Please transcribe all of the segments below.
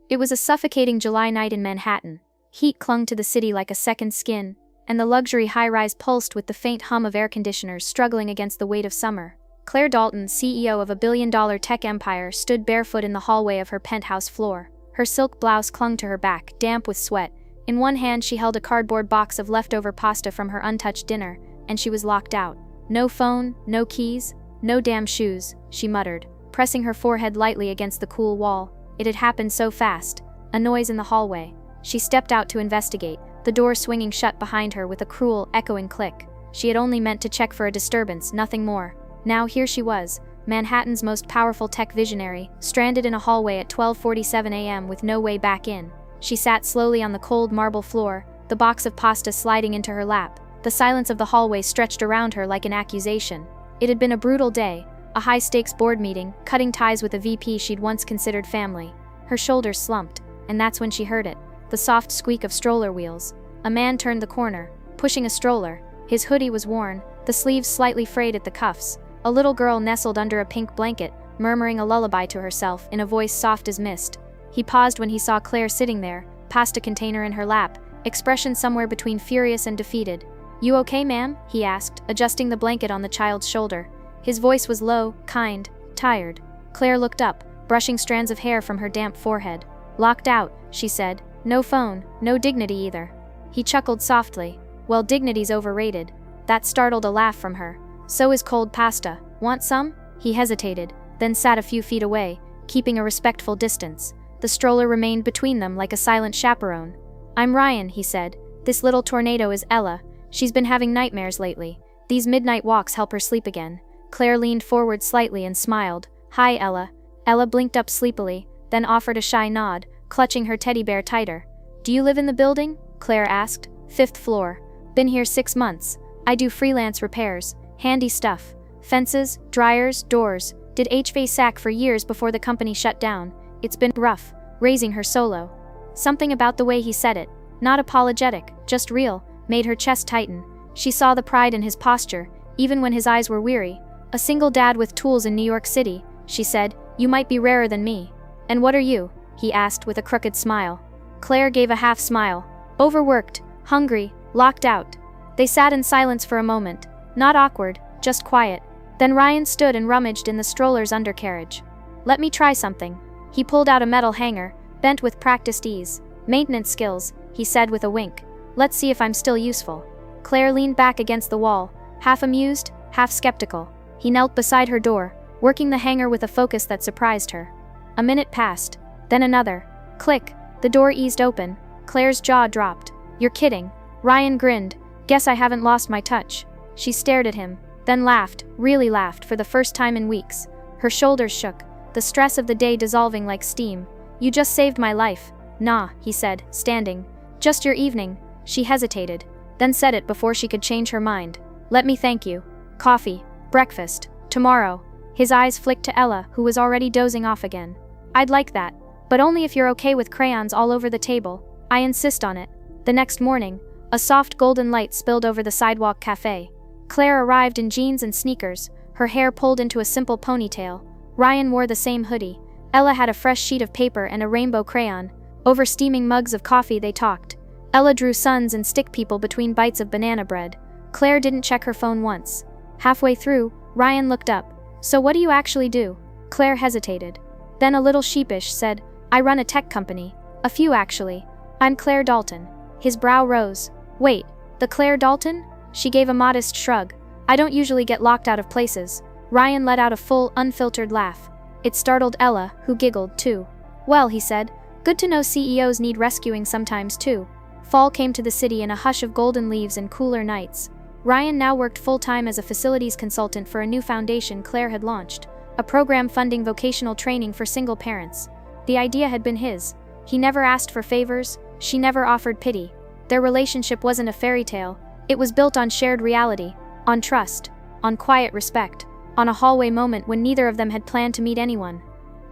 It was a suffocating July night in Manhattan. Heat clung to the city like a second skin, and the luxury high-rise pulsed with the faint hum of air conditioners struggling against the weight of summer. Claire Dalton, CEO of a billion-dollar tech empire, stood barefoot in the hallway of her penthouse floor. Her silk blouse clung to her back, damp with sweat. In one hand she held a cardboard box of leftover pasta from her untouched dinner, and she was locked out. "No phone, no keys, no damn shoes," she muttered, pressing her forehead lightly against the cool wall. It had happened so fast. A noise in the hallway. She stepped out to investigate, the door swinging shut behind her with a cruel, echoing click. She had only meant to check for a disturbance, nothing more. Now here she was, Manhattan's most powerful tech visionary, stranded in a hallway at 12:47 a.m. with no way back in. She sat slowly on the cold marble floor, the box of pasta sliding into her lap. The silence of the hallway stretched around her like an accusation. It had been a brutal day, a high-stakes board meeting, cutting ties with a VP she'd once considered family. Her shoulders slumped, and that's when she heard it, the soft squeak of stroller wheels. A man turned the corner, pushing a stroller. His hoodie was worn, the sleeves slightly frayed at the cuffs. A little girl nestled under a pink blanket, murmuring a lullaby to herself in a voice soft as mist. He paused when he saw Claire sitting there, pasta container in her lap, expression somewhere between furious and defeated. "You okay, ma'am?" he asked, adjusting the blanket on the child's shoulder. His voice was low, kind, tired. Claire looked up, brushing strands of hair from her damp forehead. "Locked out," she said. "No phone, no dignity either." He chuckled softly. "Well, dignity's overrated." That startled a laugh from her. "So is cold pasta. Want some?" He hesitated, then sat a few feet away, keeping a respectful distance. The stroller remained between them like a silent chaperone. "I'm Ryan," he said. "This little tornado is Ella. She's been having nightmares lately. These midnight walks help her sleep again." Claire leaned forward slightly and smiled. "Hi, Ella." Ella blinked up sleepily, then offered a shy nod, clutching her teddy bear tighter. "Do you live in the building?" Claire asked. "5th floor. Been here 6 months. I do freelance repairs, handy stuff. Fences, dryers, doors. Did HVAC for years before the company shut down. It's been rough, raising her solo." Something about the way he said it, not apologetic, just real, made her chest tighten. She saw the pride in his posture, even when his eyes were weary. "A single dad with tools in New York City," she said. "You might be rarer than me." "And what are you?" he asked with a crooked smile. Claire gave a half smile. "Overworked, hungry, locked out." They sat in silence for a moment, not awkward, just quiet. Then Ryan stood and rummaged in the stroller's undercarriage. "Let me try something." He pulled out a metal hanger, bent with practiced ease. "Maintenance skills," he said with a wink. "Let's see if I'm still useful." Claire leaned back against the wall, half amused, half skeptical. He knelt beside her door, working the hanger with a focus that surprised her. A minute passed, then another. Click, the door eased open. Claire's jaw dropped. "You're kidding." Ryan grinned. "Guess I haven't lost my touch." She stared at him, then laughed, really laughed for the first time in weeks. Her shoulders shook, the stress of the day dissolving like steam. "You just saved my life." "Nah," he said, standing. "Just your evening." She hesitated, then said it before she could change her mind. "Let me thank you. Coffee, breakfast, tomorrow." His eyes flicked to Ella, who was already dozing off again. "I'd like that, but only if you're okay with crayons all over the table. I insist on it." The next morning, a soft golden light spilled over the sidewalk cafe. Claire arrived in jeans and sneakers, her hair pulled into a simple ponytail. Ryan wore the same hoodie. Ella had a fresh sheet of paper and a rainbow crayon. Over steaming mugs of coffee they talked. Ella drew suns and stick people between bites of banana bread. Claire didn't check her phone once. Halfway through, Ryan looked up. "So what do you actually do?" Claire hesitated. Then a little sheepish said, "I run a tech company. A few actually. I'm Claire Dalton." His brow rose. "Wait, the Claire Dalton?" She gave a modest shrug. "I don't usually get locked out of places." Ryan let out a full, unfiltered laugh. It startled Ella, who giggled too. "Well," he said, "good to know CEOs need rescuing sometimes too." Fall came to the city in a hush of golden leaves and cooler nights. Ryan now worked full-time as a facilities consultant for a new foundation Claire had launched, a program funding vocational training for single parents. The idea had been his. He never asked for favors, she never offered pity. Their relationship wasn't a fairy tale. It was built on shared reality, on trust, on quiet respect, on a hallway moment when neither of them had planned to meet anyone.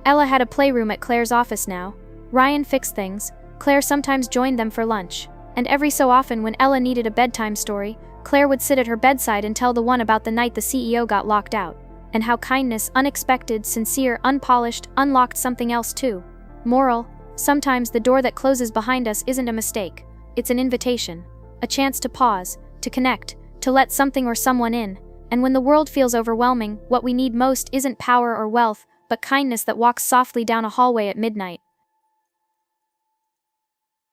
Ella had a playroom at Claire's office now. Ryan fixed things. Claire sometimes joined them for lunch, and every so often when Ella needed a bedtime story, Claire would sit at her bedside and tell the one about the night the CEO got locked out, and how kindness, unexpected, sincere, unpolished, unlocked something else too. Moral: Sometimes the door that closes behind us isn't a mistake. It's an invitation. A chance to pause, to connect, to let something or someone in. And when the world feels overwhelming, what we need most isn't power or wealth, but kindness that walks softly down a hallway at midnight.